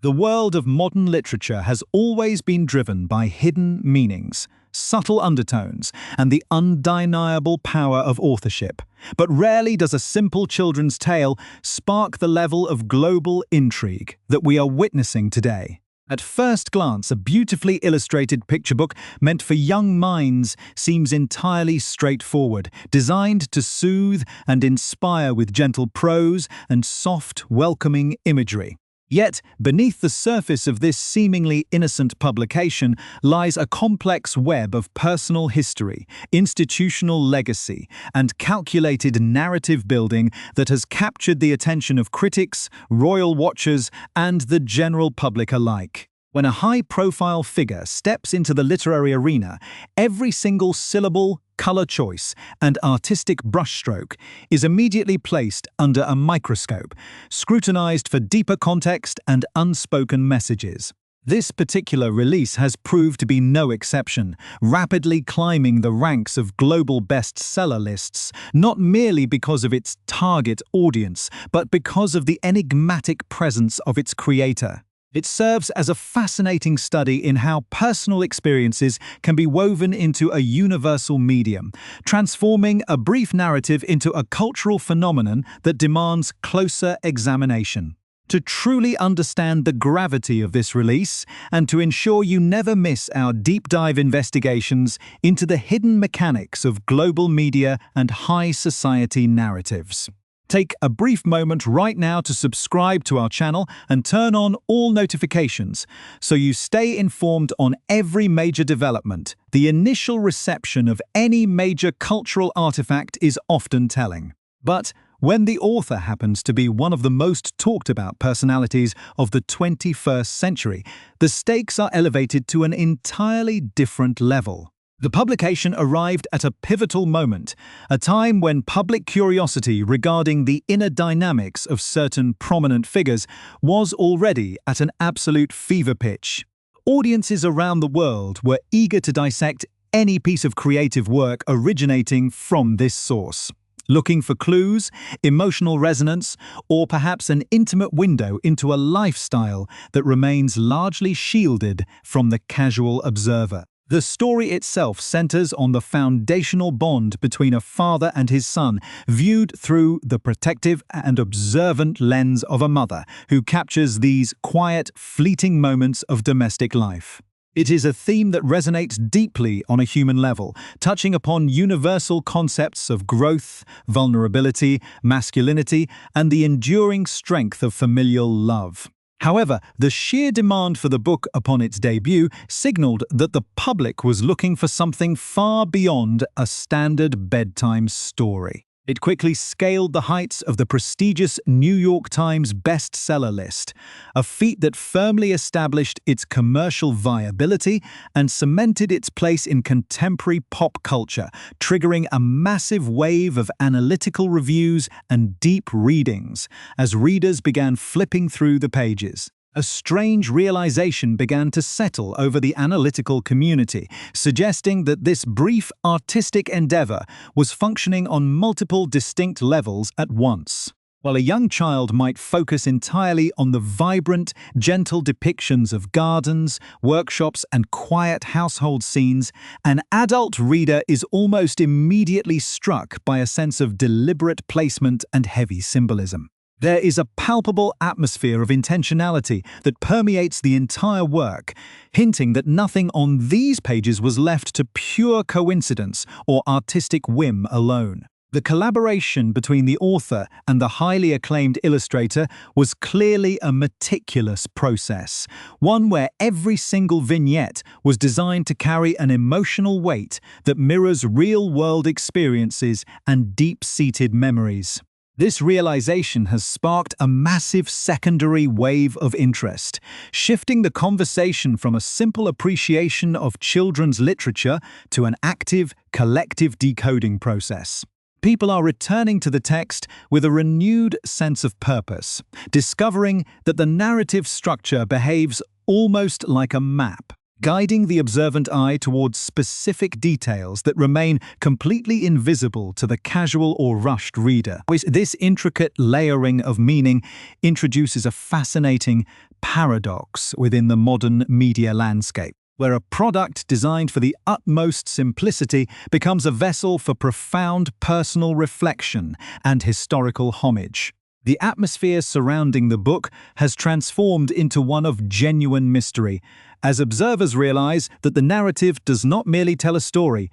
The world of modern literature has always been driven by hidden meanings, subtle undertones, and the undeniable power of authorship. But rarely does a simple children's tale spark the level of global intrigue that we are witnessing today. At first glance, a beautifully illustrated picture book meant for young minds seems entirely straightforward, designed to soothe and inspire with gentle prose and soft, welcoming imagery. Yet, beneath the surface of this seemingly innocent publication lies a complex web of personal history, institutional legacy, and calculated narrative building that has captured the attention of critics, royal watchers, and the general public alike. When a high-profile figure steps into the literary arena, every single syllable, color choice, and artistic brushstroke is immediately placed under a microscope, scrutinized for deeper context and unspoken messages. This particular release has proved to be no exception, rapidly climbing the ranks of global bestseller lists, not merely because of its target audience, but because of the enigmatic presence of its creator. It serves as a fascinating study in how personal experiences can be woven into a universal medium, transforming a brief narrative into a cultural phenomenon that demands closer examination. To truly understand the gravity of this release, and to ensure you never miss our deep dive investigations into the hidden mechanics of global media and high society narratives, take a brief moment right now to subscribe to our channel and turn on all notifications so you stay informed on every major development. The initial reception of any major cultural artifact is often telling. But when the author happens to be one of the most talked about personalities of the 21st century, the stakes are elevated to an entirely different level. The publication arrived at a pivotal moment, a time when public curiosity regarding the inner dynamics of certain prominent figures was already at an absolute fever pitch. Audiences around the world were eager to dissect any piece of creative work originating from this source, looking for clues, emotional resonance, or perhaps an intimate window into a lifestyle that remains largely shielded from the casual observer. The story itself centers on the foundational bond between a father and his son, viewed through the protective and observant lens of a mother who captures these quiet, fleeting moments of domestic life. It is a theme that resonates deeply on a human level, touching upon universal concepts of growth, vulnerability, masculinity, and the enduring strength of familial love. However, the sheer demand for the book upon its debut signaled that the public was looking for something far beyond a standard bedtime story. It quickly scaled the heights of the prestigious New York Times bestseller list, a feat that firmly established its commercial viability and cemented its place in contemporary pop culture, triggering a massive wave of analytical reviews and deep readings as readers began flipping through the pages. A strange realization began to settle over the analytical community, suggesting that this brief artistic endeavor was functioning on multiple distinct levels at once. While a young child might focus entirely on the vibrant, gentle depictions of gardens, workshops, and quiet household scenes, an adult reader is almost immediately struck by a sense of deliberate placement and heavy symbolism. There is a palpable atmosphere of intentionality that permeates the entire work, hinting that nothing on these pages was left to pure coincidence or artistic whim alone. The collaboration between the author and the highly acclaimed illustrator was clearly a meticulous process, one where every single vignette was designed to carry an emotional weight that mirrors real-world experiences and deep-seated memories. This realization has sparked a massive secondary wave of interest, shifting the conversation from a simple appreciation of children's literature to an active, collective decoding process. People are returning to the text with a renewed sense of purpose, discovering that the narrative structure behaves almost like a map, guiding the observant eye towards specific details that remain completely invisible to the casual or rushed reader. This intricate layering of meaning introduces a fascinating paradox within the modern media landscape, where a product designed for the utmost simplicity becomes a vessel for profound personal reflection and historical homage. The atmosphere surrounding the book has transformed into one of genuine mystery, as observers realize that the narrative does not merely tell a story,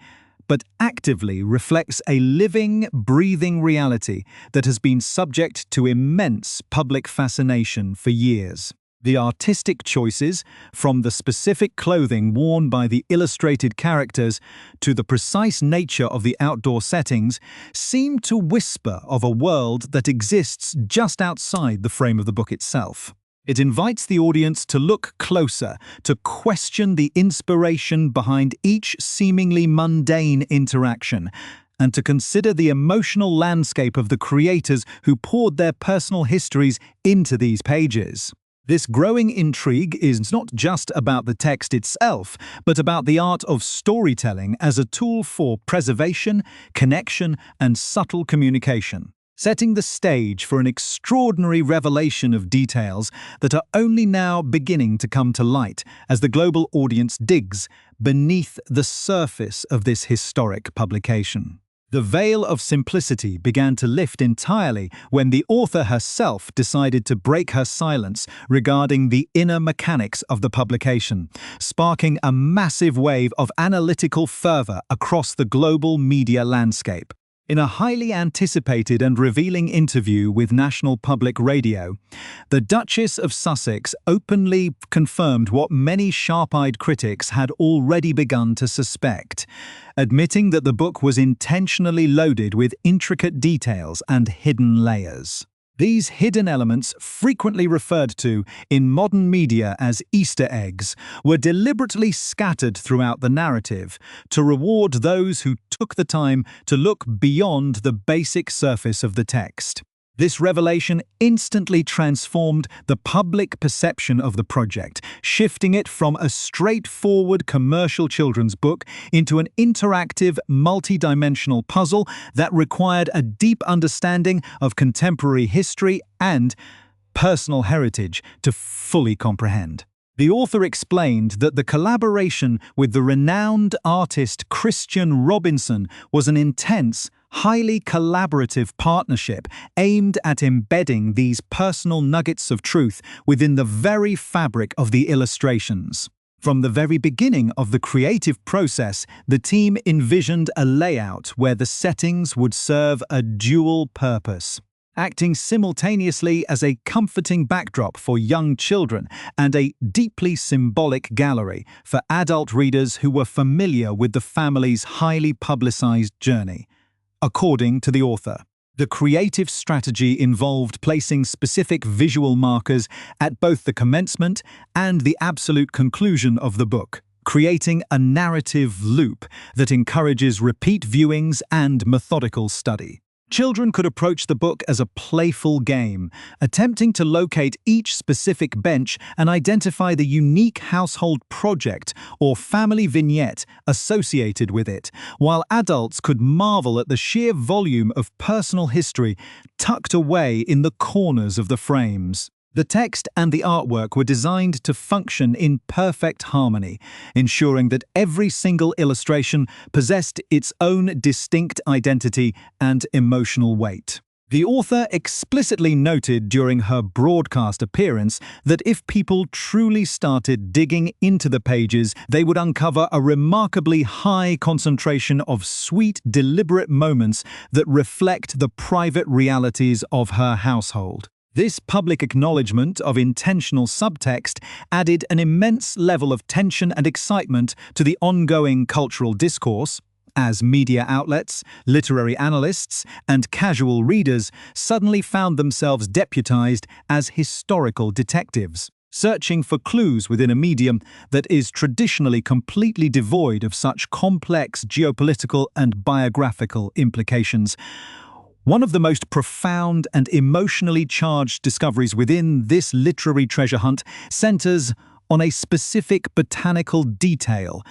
but actively reflects a living, breathing reality that has been subject to immense public fascination for years. The artistic choices, from the specific clothing worn by the illustrated characters to the precise nature of the outdoor settings, seem to whisper of a world that exists just outside the frame of the book itself. It invites the audience to look closer, to question the inspiration behind each seemingly mundane interaction, and to consider the emotional landscape of the creators who poured their personal histories into these pages. This growing intrigue is not just about the text itself, but about the art of storytelling as a tool for preservation, connection, and subtle communication, setting the stage for an extraordinary revelation of details that are only now beginning to come to light as the global audience digs beneath the surface of this historic publication. The veil of simplicity began to lift entirely when the author herself decided to break her silence regarding the inner mechanics of the publication, sparking a massive wave of analytical fervor across the global media landscape. In a highly anticipated and revealing interview with National Public Radio, the Duchess of Sussex openly confirmed what many sharp-eyed critics had already begun to suspect, admitting that the book was intentionally loaded with intricate details and hidden layers. These hidden elements, frequently referred to in modern media as Easter eggs, were deliberately scattered throughout the narrative to reward those who took the time to look beyond the basic surface of the text. This revelation instantly transformed the public perception of the project, shifting it from a straightforward commercial children's book into an interactive, multi-dimensional puzzle that required a deep understanding of contemporary history and personal heritage to fully comprehend. The author explained that the collaboration with the renowned artist Christian Robinson was an intense, highly collaborative partnership aimed at embedding these personal nuggets of truth within the very fabric of the illustrations. From the very beginning of the creative process, the team envisioned a layout where the settings would serve a dual purpose, acting simultaneously as a comforting backdrop for young children and a deeply symbolic gallery for adult readers who were familiar with the family's highly publicized journey. According to the author, the creative strategy involved placing specific visual markers at both the commencement and the absolute conclusion of the book, creating a narrative loop that encourages repeat viewings and methodical study. Children could approach the book as a playful game, attempting to locate each specific bench and identify the unique household project or family vignette associated with it, while adults could marvel at the sheer volume of personal history tucked away in the corners of the frames. The text and the artwork were designed to function in perfect harmony, ensuring that every single illustration possessed its own distinct identity and emotional weight. The author explicitly noted during her broadcast appearance that if people truly started digging into the pages, they would uncover a remarkably high concentration of sweet, deliberate moments that reflect the private realities of her household. This public acknowledgement of intentional subtext added an immense level of tension and excitement to the ongoing cultural discourse, as media outlets, literary analysts, and casual readers suddenly found themselves deputized as historical detectives, searching for clues within a medium that is traditionally completely devoid of such complex geopolitical and biographical implications. One of the most profound and emotionally charged discoveries within this literary treasure hunt centers on a specific botanical detail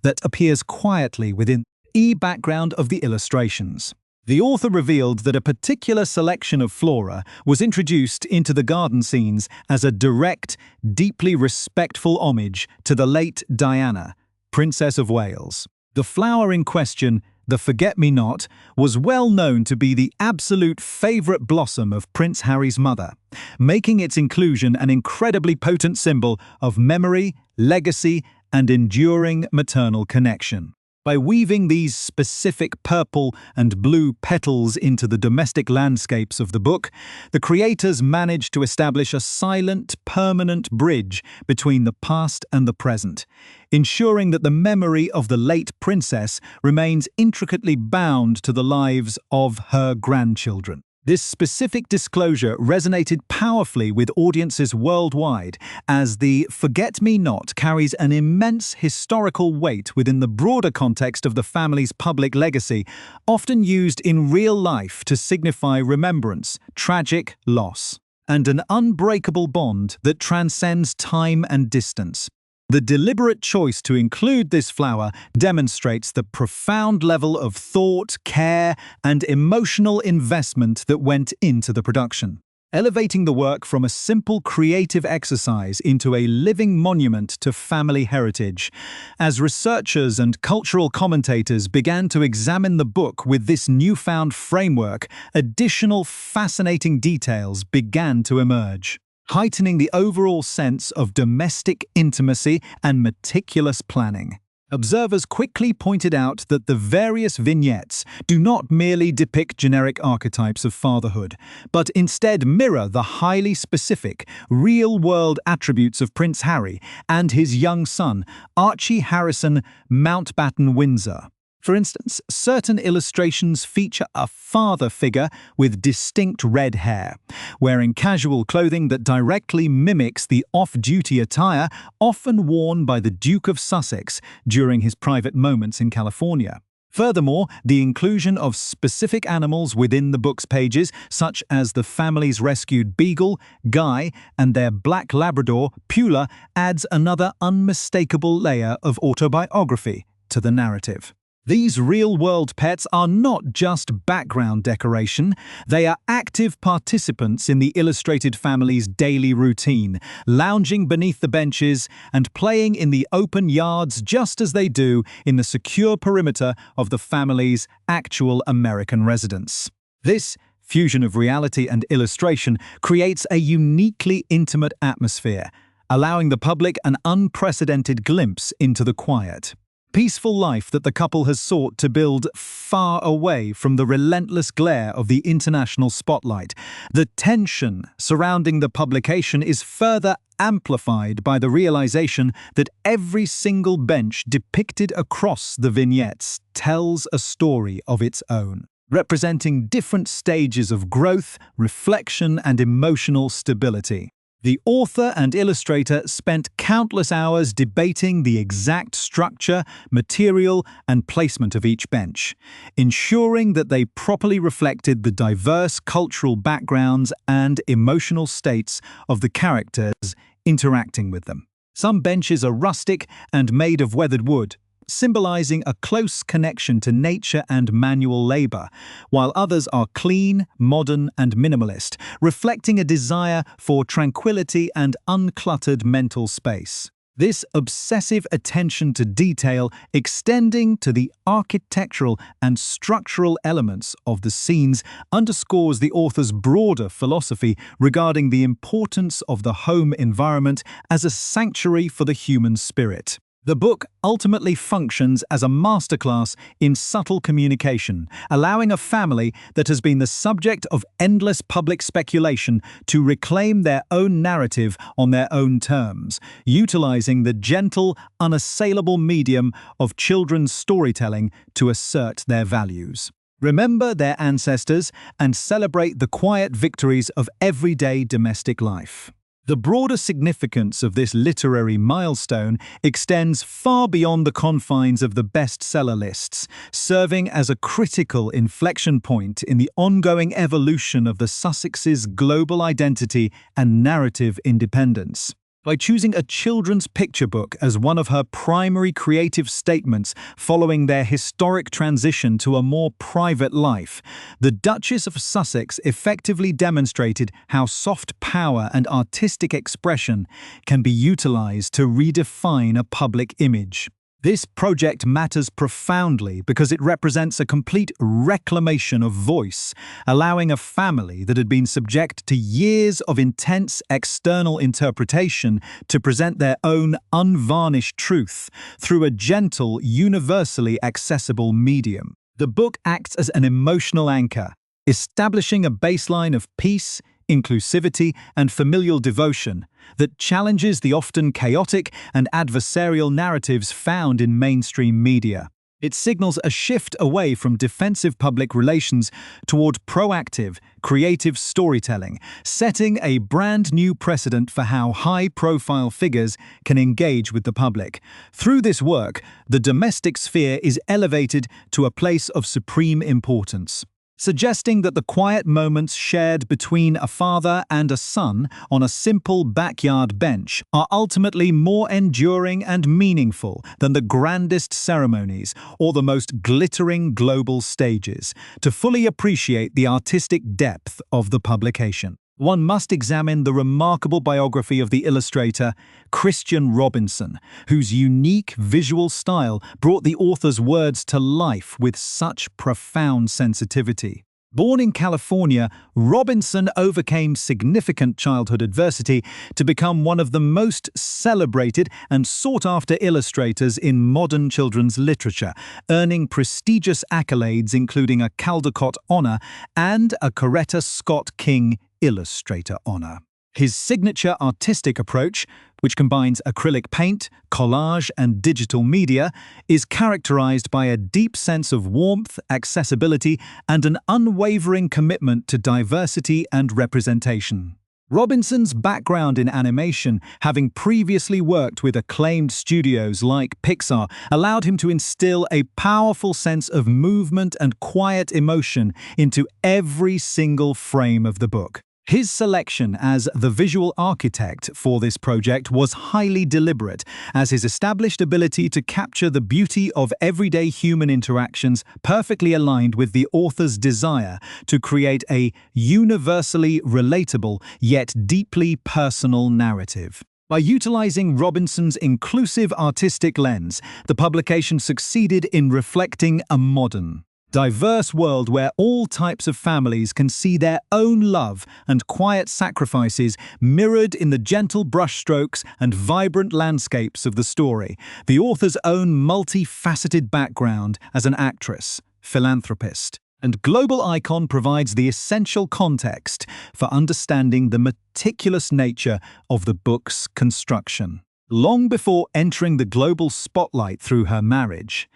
that appears quietly within the background of the illustrations. The author revealed that a particular selection of flora was introduced into the garden scenes as a direct, deeply respectful homage to the late Diana, Princess of Wales. The flower in question, the forget-me-not, was well known to be the absolute favourite blossom of Prince Harry's mother, making its inclusion an incredibly potent symbol of memory, legacy, and enduring maternal connection. By weaving these specific purple and blue petals into the domestic landscapes of the book, the creators managed to establish a silent, permanent bridge between the past and the present, ensuring that the memory of the late princess remains intricately bound to the lives of her grandchildren. This specific disclosure resonated powerfully with audiences worldwide, as the forget-me-not carries an immense historical weight within the broader context of the family's public legacy, often used in real life to signify remembrance, tragic loss, and an unbreakable bond that transcends time and distance. The deliberate choice to include this flower demonstrates the profound level of thought, care, and emotional investment that went into the production, elevating the work from a simple creative exercise into a living monument to family heritage. As researchers and cultural commentators began to examine the book with this newfound framework, additional fascinating details began to emerge, heightening the overall sense of domestic intimacy and meticulous planning. Observers quickly pointed out that the various vignettes do not merely depict generic archetypes of fatherhood, but instead mirror the highly specific, real-world attributes of Prince Harry and his young son, Archie Harrison Mountbatten-Windsor. For instance, certain illustrations feature a father figure with distinct red hair, wearing casual clothing that directly mimics the off-duty attire often worn by the Duke of Sussex during his private moments in California. Furthermore, the inclusion of specific animals within the book's pages, such as the family's rescued beagle, Guy, and their black Labrador, Pula, adds another unmistakable layer of autobiography to the narrative. These real-world pets are not just background decoration, they are active participants in the illustrated family's daily routine, lounging beneath the benches and playing in the open yards just as they do in the secure perimeter of the family's actual American residence. This fusion of reality and illustration creates a uniquely intimate atmosphere, allowing the public an unprecedented glimpse into the quiet, peaceful life that the couple has sought to build far away from the relentless glare of the international spotlight. The tension surrounding the publication is further amplified by the realization that every single bench depicted across the vignettes tells a story of its own, representing different stages of growth, reflection, and emotional stability. The author and illustrator spent countless hours debating the exact structure, material, and placement of each bench, ensuring that they properly reflected the diverse cultural backgrounds and emotional states of the characters interacting with them. Some benches are rustic and made of weathered wood, symbolizing a close connection to nature and manual labor, while others are clean, modern, and minimalist, reflecting a desire for tranquility and uncluttered mental space. This obsessive attention to detail extending to the architectural and structural elements of the scenes underscores the author's broader philosophy regarding the importance of the home environment as a sanctuary for the human spirit. The book ultimately functions as a masterclass in subtle communication, allowing a family that has been the subject of endless public speculation to reclaim their own narrative on their own terms, utilizing the gentle, unassailable medium of children's storytelling to assert their values. Remember their ancestors and celebrate the quiet victories of everyday domestic life. The broader significance of this literary milestone extends far beyond the confines of the bestseller lists, serving as a critical inflection point in the ongoing evolution of the Sussexes' global identity and narrative independence. By choosing a children's picture book as one of her primary creative statements following their historic transition to a more private life, the Duchess of Sussex effectively demonstrated how soft power and artistic expression can be utilized to redefine a public image. This project matters profoundly because it represents a complete reclamation of voice, allowing a family that had been subject to years of intense external interpretation to present their own unvarnished truth through a gentle, universally accessible medium. The book acts as an emotional anchor, establishing a baseline of peace, inclusivity, and familial devotion that challenges the often chaotic and adversarial narratives found in mainstream media. It signals a shift away from defensive public relations toward proactive, creative storytelling, setting a brand new precedent for how high-profile figures can engage with the public. Through this work, the domestic sphere is elevated to a place of supreme importance, suggesting that the quiet moments shared between a father and a son on a simple backyard bench are ultimately more enduring and meaningful than the grandest ceremonies or the most glittering global stages. To fully appreciate the artistic depth of the publication, one must examine the remarkable biography of the illustrator Christian Robinson, whose unique visual style brought the author's words to life with such profound sensitivity. Born in California, Robinson overcame significant childhood adversity to become one of the most celebrated and sought-after illustrators in modern children's literature, earning prestigious accolades including a Caldecott Honor and a Coretta Scott King Illustrator Honor. His signature artistic approach, which combines acrylic paint, collage, and digital media, is characterized by a deep sense of warmth, accessibility, and an unwavering commitment to diversity and representation. Robinson's background in animation, having previously worked with acclaimed studios like Pixar, allowed him to instill a powerful sense of movement and quiet emotion into every single frame of the book. His selection as the visual architect for this project was highly deliberate, as his established ability to capture the beauty of everyday human interactions perfectly aligned with the author's desire to create a universally relatable yet deeply personal narrative. By utilizing Robinson's inclusive artistic lens, the publication succeeded in reflecting a modern, diverse world where all types of families can see their own love and quiet sacrifices mirrored in the gentle brushstrokes and vibrant landscapes of the story. The author's own multifaceted background as an actress, philanthropist, and global icon provides the essential context for understanding the meticulous nature of the book's construction. Long before entering the global spotlight through her marriage,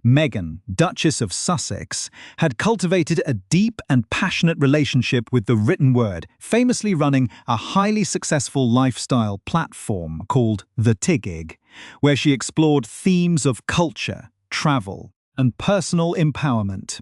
Meghan, Duchess of Sussex, had cultivated a deep and passionate relationship with the written word, famously running a highly successful lifestyle platform called The Tigig, where she explored themes of culture, travel, and personal empowerment.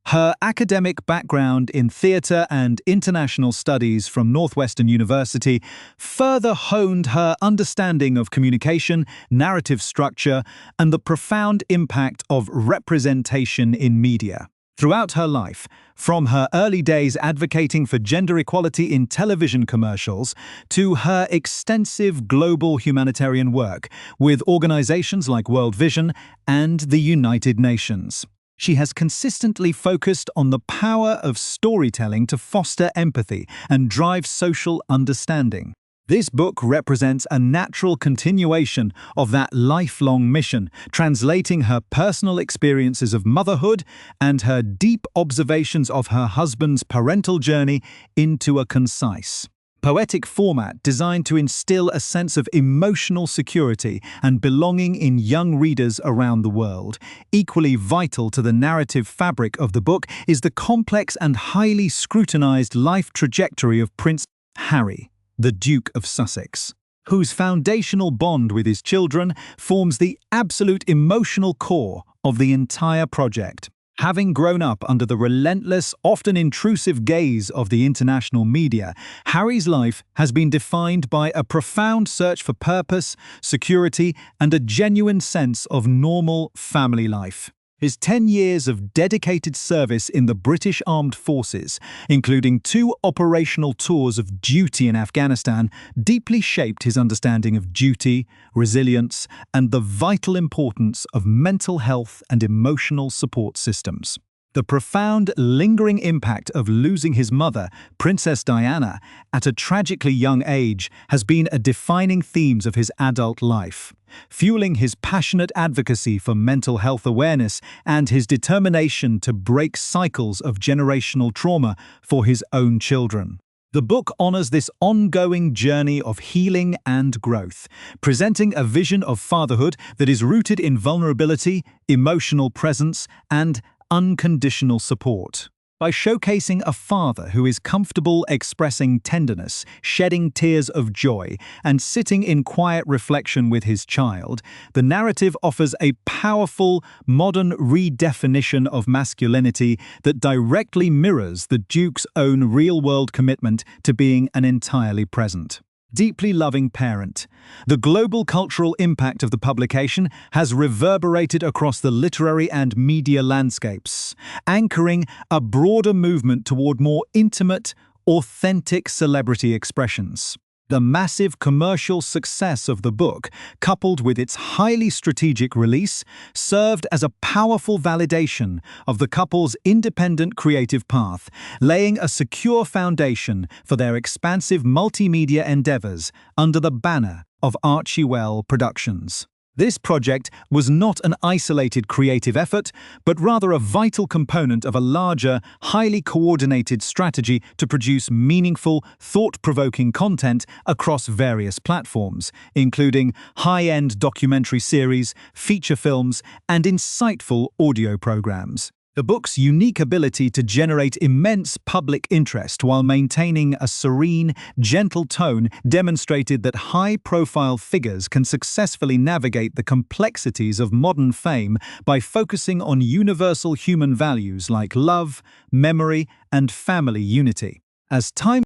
Her academic background in theatre and international studies from Northwestern University further honed her understanding of communication, narrative structure, and the profound impact of representation in media. Throughout her life, from her early days advocating for gender equality in television commercials to her extensive global humanitarian work with organizations like World Vision and the United Nations, she has consistently focused on the power of storytelling to foster empathy and drive social understanding. This book represents a natural continuation of that lifelong mission, translating her personal experiences of motherhood and her deep observations of her husband's parental journey into a concise, poetic format designed to instill a sense of emotional security and belonging in young readers around the world. Equally vital to the narrative fabric of the book is the complex and highly scrutinized life trajectory of Prince Harry, the Duke of Sussex, whose foundational bond with his children forms the absolute emotional core of the entire project. Having grown up under the relentless, often intrusive gaze of the international media, Harry's life has been defined by a profound search for purpose, security, and a genuine sense of normal family life. His 10 years of dedicated service in the British Armed Forces, including 2 operational tours of duty in Afghanistan, deeply shaped his understanding of duty, resilience, and the vital importance of mental health and emotional support systems. The profound, lingering impact of losing his mother, Princess Diana, at a tragically young age has been a defining theme of his adult life, fueling his passionate advocacy for mental health awareness and his determination to break cycles of generational trauma for his own children. The book honors this ongoing journey of healing and growth, presenting a vision of fatherhood that is rooted in vulnerability, emotional presence, and unconditional support. By showcasing a father who is comfortable expressing tenderness, shedding tears of joy, and sitting in quiet reflection with his child, the narrative offers a powerful, modern redefinition of masculinity that directly mirrors the Duke's own real-world commitment to being an entirely present, deeply loving parent. The global cultural impact of the publication has reverberated across the literary and media landscapes, anchoring a broader movement toward more intimate, authentic celebrity expressions. The massive commercial success of the book, coupled with its highly strategic release, served as a powerful validation of the couple's independent creative path, laying a secure foundation for their expansive multimedia endeavors under the banner of Archie Productions. This project was not an isolated creative effort, but rather a vital component of a larger, highly coordinated strategy to produce meaningful, thought-provoking content across various platforms, including high-end documentary series, feature films, and insightful audio programs. The book's unique ability to generate immense public interest while maintaining a serene, gentle tone demonstrated that high-profile figures can successfully navigate the complexities of modern fame by focusing on universal human values like love, memory, and family unity. As time